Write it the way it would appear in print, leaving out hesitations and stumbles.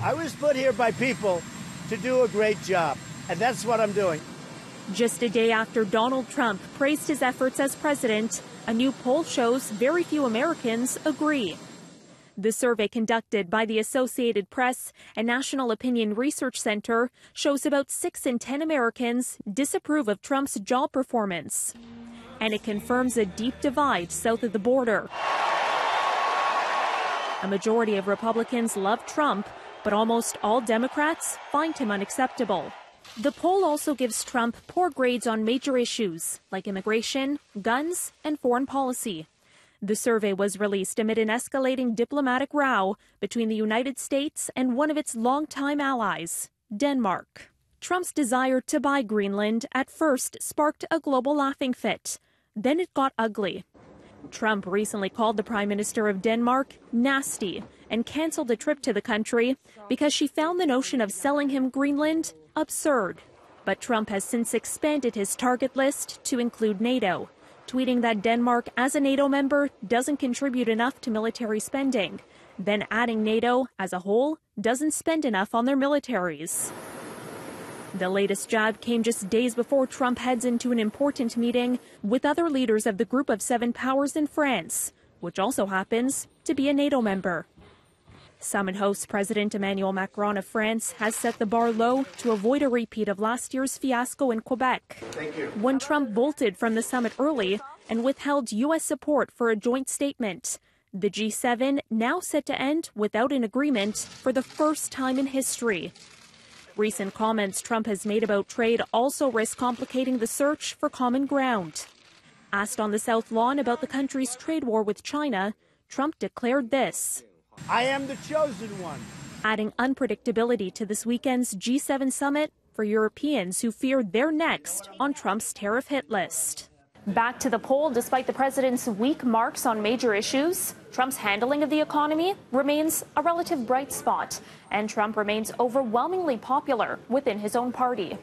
I was put here by people to do a great job, and that's what I'm doing. Just a day after Donald Trump praised his efforts as president, a new poll shows very few Americans agree. The survey conducted by the Associated Press and National Opinion Research Center shows about 6 in 10 Americans disapprove of Trump's job performance. And it confirms a deep divide south of the border. A majority of Republicans love Trump, but almost all Democrats find him unacceptable. The poll also gives Trump poor grades on major issues like immigration, guns, and foreign policy. The survey was released amid an escalating diplomatic row between the United States and one of its longtime allies, Denmark. Trump's desire to buy Greenland at first sparked a global laughing fit. Then it got ugly. Trump recently called the Prime Minister of Denmark nasty and canceled a trip to the country because she found the notion of selling him Greenland absurd. But Trump has since expanded his target list to include NATO, tweeting that Denmark as a NATO member doesn't contribute enough to military spending, then adding NATO as a whole doesn't spend enough on their militaries. The latest jab came just days before Trump heads into an important meeting with other leaders of the Group of 7 powers in France, which also happens to be a NATO member. Summit host President Emmanuel Macron of France has set the bar low to avoid a repeat of last year's fiasco in Quebec, when Trump bolted from the summit early and withheld U.S. support for a joint statement. The G7 now set to end without an agreement for the first time in history. Recent comments Trump has made about trade also risk complicating the search for common ground. Asked on the South Lawn about the country's trade war with China, Trump declared this: I am the chosen one. Adding unpredictability to this weekend's G7 summit for Europeans who fear they're next on Trump's tariff hit list. Back to the poll, despite the president's weak marks on major issues, Trump's handling of the economy remains a relative bright spot, and Trump remains overwhelmingly popular within his own party.